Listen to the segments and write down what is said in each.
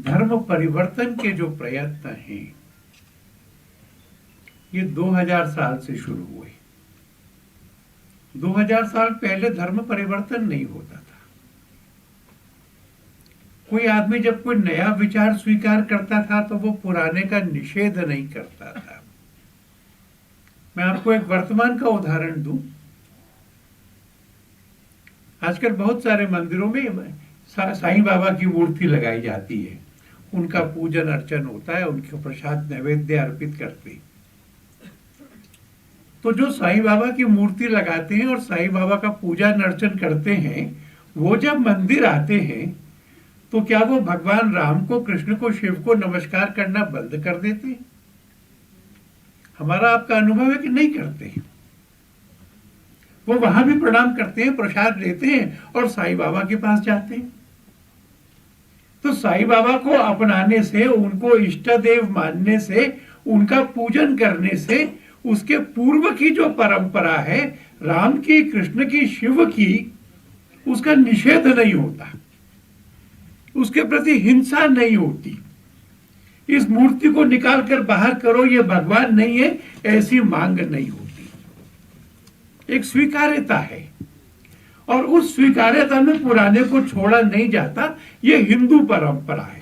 धर्म परिवर्तन के जो प्रयत्न हैं ये 2000 साल से शुरू हुए। 2000 साल पहले धर्म परिवर्तन नहीं होता था। कोई आदमी जब कोई नया विचार स्वीकार करता था तो वो पुराने का निषेध नहीं करता था। मैं आपको एक वर्तमान का उदाहरण दूं। आजकल बहुत सारे मंदिरों में साईं बाबा की मूर्ति लगाई जाती है, उनका पूजन अर्चन होता है, उनके प्रसाद नैवेद्य अर्पित करते हैं। तो जो साईं बाबा की मूर्ति लगाते हैं और साईं बाबा का पूजन अर्चन करते हैं, वो जब मंदिर आते हैं तो क्या वो भगवान राम को, कृष्ण को, शिव को नमस्कार करना बंद कर देते हैं? हमारा आपका अनुभव है कि नहीं करते हैं। वो वहां भी प्रणाम करते हैं, प्रसाद लेते हैं और साईं बाबा के पास जाते हैं। तो साईं बाबा को अपनाने से, उनको इष्ट देव मानने से, उनका पूजन करने से उसके पूर्व की जो परंपरा है, राम की, कृष्ण की, शिव की, उसका निषेध नहीं होता, उसके प्रति हिंसा नहीं होती। इस मूर्ति को निकालकर बाहर करो, ये भगवान नहीं है, ऐसी मांग नहीं होती। एक स्वीकार्यता है और उस स्वीकार्यता में पुराने को छोड़ा नहीं जाता। ये हिंदू परंपरा है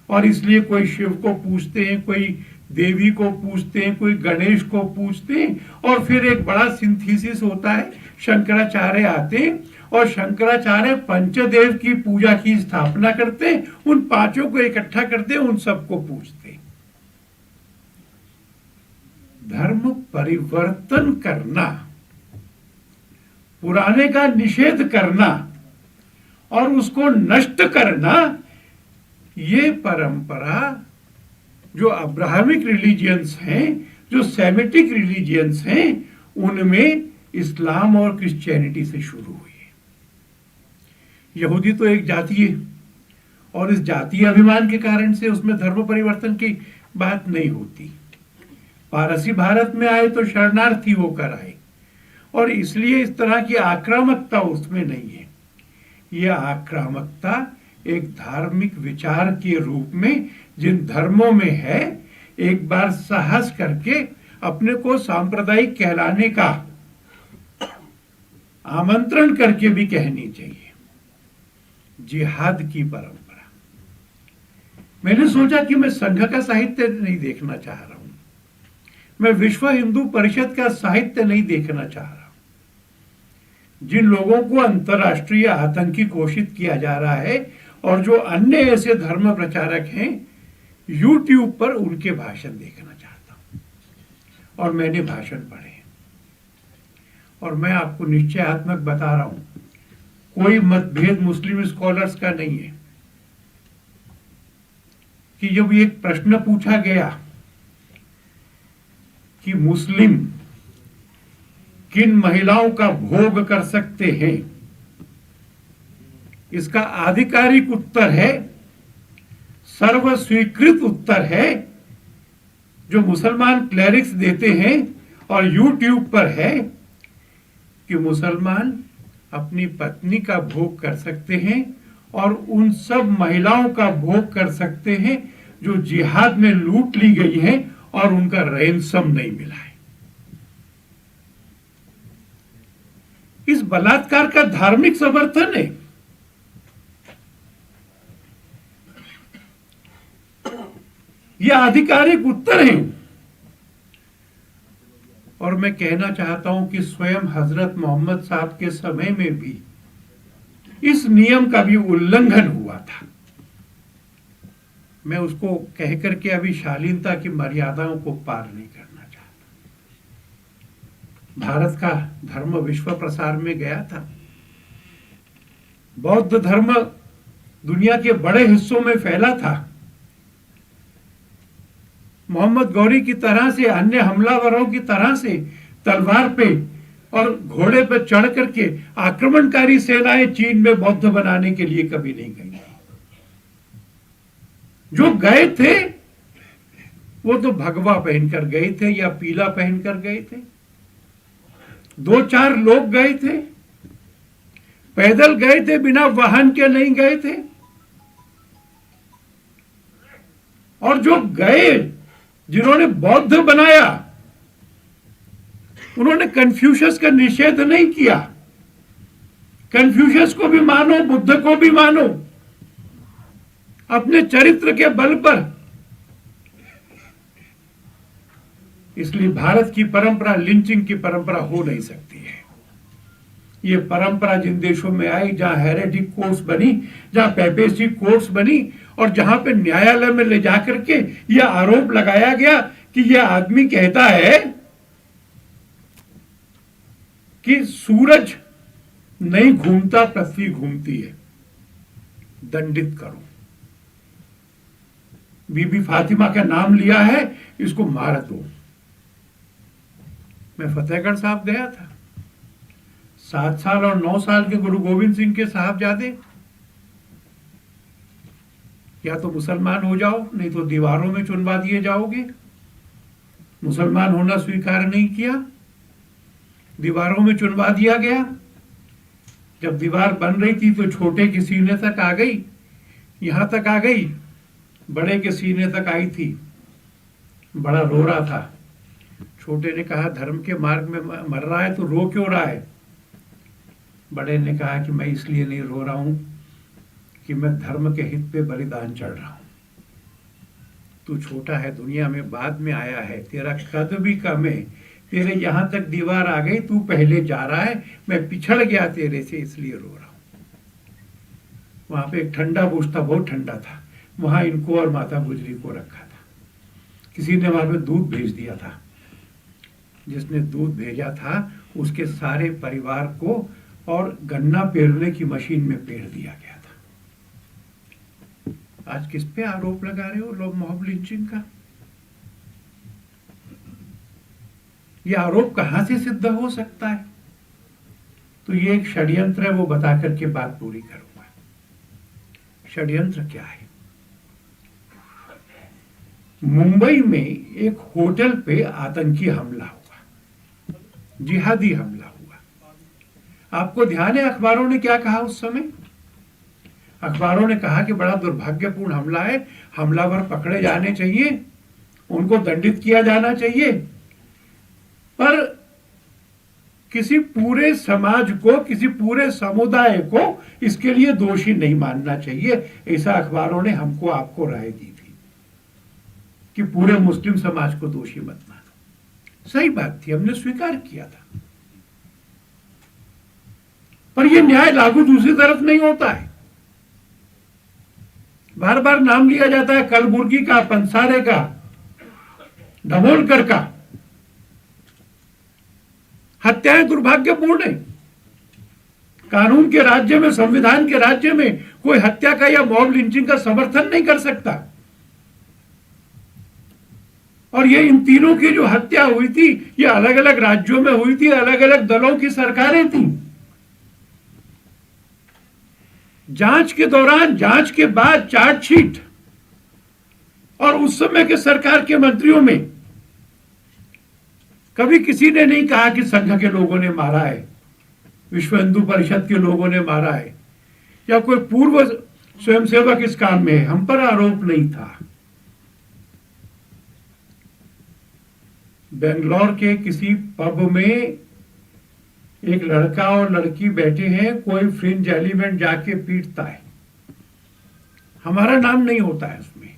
और इसलिए कोई शिव को पूजते हैं, कोई देवी को पूजते हैं, कोई गणेश को पूजते हैं और फिर एक बड़ा सिंथेसिस होता है। शंकराचार्य आते हैं और शंकराचार्य पंचदेव की पूजा की स्थापना करते हैं, उन पांचों को इकट्ठा करते हैं, उन सबको पूजते हैं। धर्म परिवर्तन करना, पुराने का निषेध करना और उसको नष्ट करना, ये परंपरा जो अब्राहमिक रिलीजियंस हैं, जो सेमेटिक रिलीजियंस हैं, उनमें इस्लाम और क्रिश्चियनिटी से शुरू हुई है। यहूदी तो एक जाति है और इस जातीय अभिमान के कारण से उसमें धर्म परिवर्तन की बात नहीं होती। पारसी भारत में आए तो शरणार्थी होकर आए और इसलिए इस तरह की आक्रामकता उसमें नहीं है। यह आक्रामकता एक धार्मिक विचार के रूप में जिन धर्मों में है, एक बार साहस करके अपने को सांप्रदायिक कहलाने का आमंत्रण करके भी कहनी चाहिए। जिहाद की परंपरा, मैंने सोचा कि मैं संघ का साहित्य नहीं देखना चाह रहा हूं, मैं विश्व हिंदू परिषद का साहित्य नहीं देखना चाह रहा हूं। जिन लोगों को अंतर्राष्ट्रीय आतंकी घोषित किया जा रहा है और जो अन्य ऐसे धर्म प्रचारक हैं, यूट्यूब पर उनके भाषण देखना चाहता हूं और मैंने भाषण पढ़े और मैं आपको निश्चयात्मक बता रहा हूं, कोई मतभेद मुस्लिम स्कॉलर्स का नहीं है कि जब एक प्रश्न पूछा गया कि मुस्लिम किन महिलाओं का भोग कर सकते हैं, इसका आधिकारिक उत्तर है, सर्वस्वीकृत उत्तर है, जो मुसलमान क्लेरिक्स देते हैं और यूट्यूब पर है, कि मुसलमान अपनी पत्नी का भोग कर सकते हैं और उन सब महिलाओं का भोग कर सकते हैं जो जिहाद में लूट ली गई हैं और उनका रैंसम नहीं मिला है। इस बलात्कार का धार्मिक समर्थन है। यह आधिकारिक उत्तर है और मैं कहना चाहता हूं कि स्वयं हजरत मोहम्मद साहब के समय में भी इस नियम का भी उल्लंघन हुआ था। मैं उसको कहकर के अभी शालीनता की मर्यादाओं को पार नहीं करना चाहता। भारत का धर्म विश्व प्रसार में गया था, बौद्ध धर्म दुनिया के बड़े हिस्सों में फैला था। मोहम्मद गौरी की तरह से, अन्य हमलावरों की तरह से तलवार पे और घोड़े पे चढ़ करके आक्रमणकारी सेनाएं चीन में बौद्ध बनाने के लिए कभी नहीं गई। जो गए थे वो तो भगवा पहनकर गए थे या पीला पहनकर गए थे। 2-4 लोग गए थे, पैदल गए थे, बिना वाहन के नहीं गए थे। और जो गए, जिन्होंने बौद्ध बनाया, उन्होंने कन्फ्यूशियस का निषेध नहीं किया। कन्फ्यूशियस को भी मानो, बुद्ध को भी मानो, अपने चरित्र के बल पर। इसलिए भारत की परंपरा लिंचिंग की परंपरा हो नहीं सकती है। ये परंपरा जिन देशों में आई, जहां हेरेटिक कोर्ट्स बनी, जहां पेपेसी कोर्ट्स बनी, और जहां पे न्यायालय में ले जाकर के यह आरोप लगाया गया कि यह आदमी कहता है कि सूरज नहीं घूमता, पृथ्वी घूमती है, दंडित करो। बीबी फातिमा का नाम लिया है, इसको मार दो। मैं फतेहगढ़ साहब गया था, 7 साल और 9 साल के गुरु गोविंद सिंह के साहबजादे, या तो मुसलमान हो जाओ, नहीं तो दीवारों में चुनवा दिए जाओगे। मुसलमान होना स्वीकार नहीं किया, दीवारों में चुनवा दिया गया। जब दीवार बन रही थी तो छोटे के सीने तक आ गई, यहां तक आ गई, बड़े के सीने तक आई थी। बड़ा रो रहा था। छोटे ने कहा, धर्म के मार्ग में मर रहा है तो रो क्यों रहा है? बड़े ने कहा कि मैं इसलिए नहीं रो रहा हूं कि मैं धर्म के हित पे बलिदान चढ़ रहा हूं। तू छोटा है, दुनिया में बाद में आया है, तेरा कद भी कम है, तेरे यहां तक दीवार आ गई, तू पहले जा रहा है, मैं पिछड़ गया तेरे से, इसलिए रो रहा हूं। वहां पे एक ठंडा बुर्ज था, बहुत ठंडा था, वहां इनको और माता गुजरी को रखा था। किसी ने वहां पे दूध भेज दिया था। जिसने दूध भेजा था उसके सारे परिवार को और गन्ना पेरने की मशीन में पेर दिया गया था। आज किस पे आरोप लगा रहे हो लोग? मॉब लिंचिंग का। यह आरोप कहां से सिद्ध हो सकता है? तो ये एक षड्यंत्र है, वो बता करके बात पूरी करूंगा। षड्यंत्र क्या है? मुंबई में एक होटल पे आतंकी हमला हुआ, जिहादी हमला हुआ। आपको ध्यान है अखबारों ने क्या कहा उस समय? अखबारों ने कहा कि बड़ा दुर्भाग्यपूर्ण हमला है, हमलावर पकड़े जाने चाहिए, उनको दंडित किया जाना चाहिए, पर किसी पूरे समाज को, किसी पूरे समुदाय को इसके लिए दोषी नहीं मानना चाहिए। ऐसा अखबारों ने हमको आपको राय दी थी कि पूरे मुस्लिम समाज को दोषी मत मानो। सही बात थी, हमने स्वीकार किया था, पर यह न्याय लागू दूसरी तरफ नहीं होता है। बार बार नाम लिया जाता है कलबुर्गी का, पंसारे का, दमोलकर का। हत्याएं दुर्भाग्यपूर्ण है। कानून के राज्य में, संविधान के राज्य में कोई हत्या का या मॉब लिंचिंग का समर्थन नहीं कर सकता। और ये इन तीनों की जो हत्या हुई थी, ये अलग अलग राज्यों में हुई थी, अलग अलग दलों की सरकारें थी। जांच के दौरान, जांच के बाद चार्जशीट, और उस समय के सरकार के मंत्रियों में कभी किसी ने नहीं कहा कि संघ के लोगों ने मारा है, विश्व हिंदू परिषद के लोगों ने मारा है, या कोई पूर्व स्वयंसेवक इस काम में है। हम पर आरोप नहीं था। बेंगलोर के किसी पब में एक लड़का और लड़की बैठे हैं, कोई फ्रिंज एलिमेंट जाके पीटता है, हमारा नाम नहीं होता है उसमें,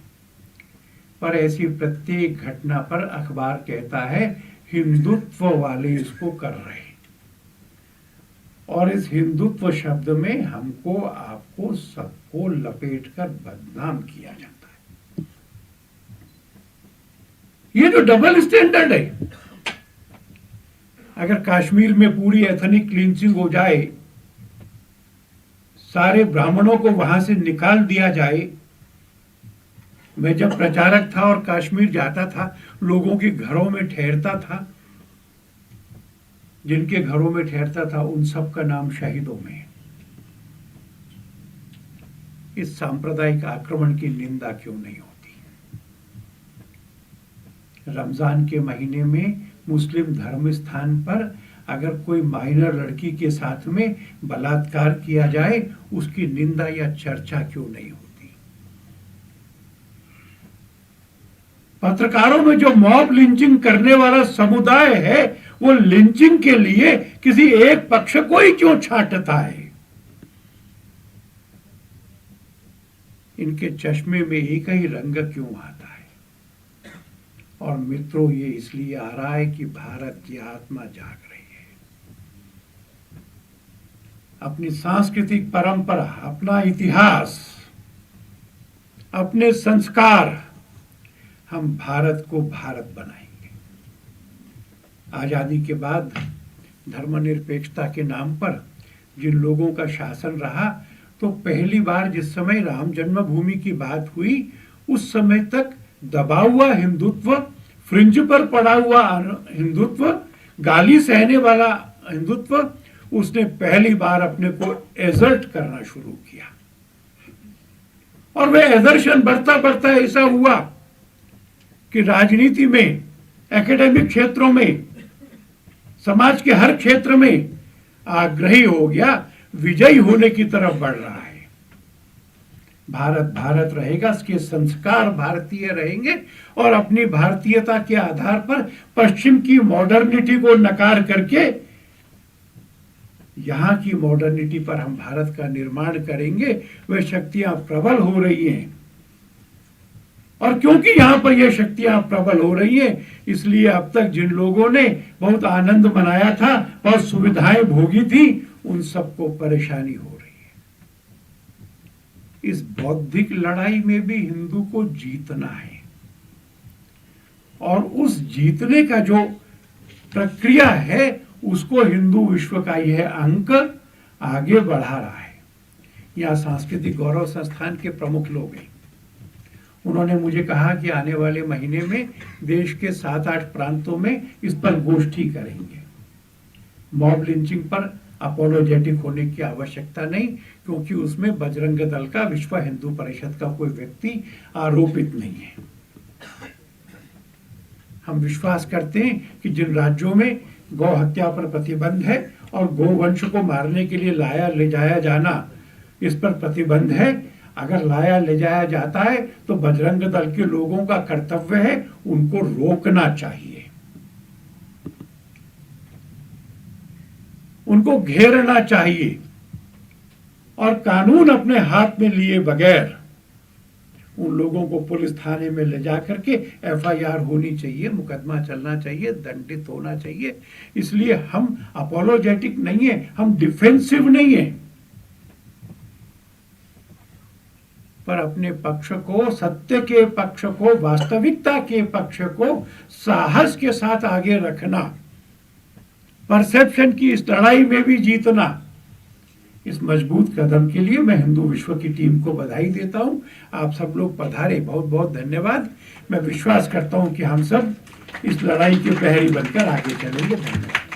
पर ऐसी प्रत्येक घटना पर अखबार कहता है हिंदुत्व वाले इसको कर रहे हैं। और इस हिंदुत्व शब्द में हमको, आपको, सबको लपेटकर बदनाम किया जाता है। ये जो डबल स्टैंडर्ड है, अगर कश्मीर में पूरी एथनिक क्लींसिंग हो जाए, सारे ब्राह्मणों को वहां से निकाल दिया जाए। मैं जब प्रचारक था और कश्मीर जाता था, लोगों के घरों में ठहरता था, जिनके घरों में ठहरता था उन सब का नाम शहीदों में है। इस सांप्रदायिक आक्रमण की निंदा क्यों नहीं होती? रमजान के महीने में मुस्लिम धर्म स्थान पर अगर कोई माइनर लड़की के साथ में बलात्कार किया जाए, उसकी निंदा या चर्चा क्यों नहीं होती? पत्रकारों में जो मॉब लिंचिंग करने वाला समुदाय है, वो लिंचिंग के लिए किसी एक पक्ष को ही क्यों छांटता है? इनके चश्मे में एक ही रंग क्यों आता है? और मित्रों, ये इसलिए आ रहा है कि भारत की आत्मा जाग रही है। अपनी सांस्कृतिक परंपरा, अपना इतिहास, अपने संस्कार, हम भारत को भारत बनाएंगे। आजादी के बाद धर्मनिरपेक्षता के नाम पर जिन लोगों का शासन रहा, तो पहली बार जिस समय राम जन्मभूमि की बात हुई, उस समय तक दबा हुआ हिंदुत्व, फ्रिंज पर पड़ा हुआ हिंदुत्व, गाली सहने वाला हिंदुत्व, उसने पहली बार अपने को एजर्ट करना शुरू किया। और वह एजर्शन बढ़ता बढ़ता ऐसा हुआ कि राजनीति में, एकेडमिक क्षेत्रों में, समाज के हर क्षेत्र में आग्रही हो गया, विजयी होने की तरफ बढ़ रहा है। भारत भारत रहेगा, इसके संस्कार भारतीय रहेंगे, और अपनी भारतीयता के आधार पर पश्चिम की मॉडर्निटी को नकार करके यहां की मॉडर्निटी पर हम भारत का निर्माण करेंगे। वह शक्तियां प्रबल हो रही हैं, और क्योंकि यहां पर यह शक्तियां प्रबल हो रही हैं, इसलिए अब तक जिन लोगों ने बहुत आनंद मनाया था, बहुत सुविधाएं भोगी थी, उन सबको परेशानी हो रही है। इस बौद्धिक लड़ाई में भी हिंदू को जीतना है, और उस जीतने का जो प्रक्रिया है, उसको हिंदू विश्व का यह अंक आगे बढ़ा रहा है। यहाँ सांस्कृतिक गौरव संस्थान के प्रमुख लोग हैं। उन्होंने मुझे कहा कि आने वाले महीने में देश के 7-8 प्रांतों में इस पर गोष्ठी करेंगे। मॉब लिंचिंग पर अपोलोजेटिक होने की आवश्यकता नहीं, क्योंकि उसमें बजरंग दल का, विश्व हिंदू परिषद का कोई व्यक्ति आरोपित नहीं है। हम विश्वास करते हैं कि जिन राज्यों में गौ हत्या पर प्रतिबंध है और गोवंश को मारने के लिए लाया ले जाया जाना, इस पर प्रतिबंध है, अगर लाया ले जाया जाता है तो बजरंग दल के लोगों का कर्तव्य है उनको रोकना चाहिए, उनको घेरना चाहिए, और कानून अपने हाथ में लिए बगैर उन लोगों को पुलिस थाने में ले जा करके एफआईआर होनी चाहिए, मुकदमा चलना चाहिए, दंडित होना चाहिए। इसलिए हम अपोलोजेटिक नहीं है, हम डिफेंसिव नहीं है, पर अपने पक्ष को, सत्य के पक्ष को, वास्तविकता के पक्ष को साहस के साथ आगे रखना, परसेप्शन की इस लड़ाई में भी जीतना, इस मजबूत कदम के लिए मैं हिंदू विश्व की टीम को बधाई देता हूं। आप सब लोग पधारे, बहुत बहुत धन्यवाद। मैं विश्वास करता हूं कि हम सब इस लड़ाई के प्रहरी बनकर आगे चलेंगे। धन्यवाद।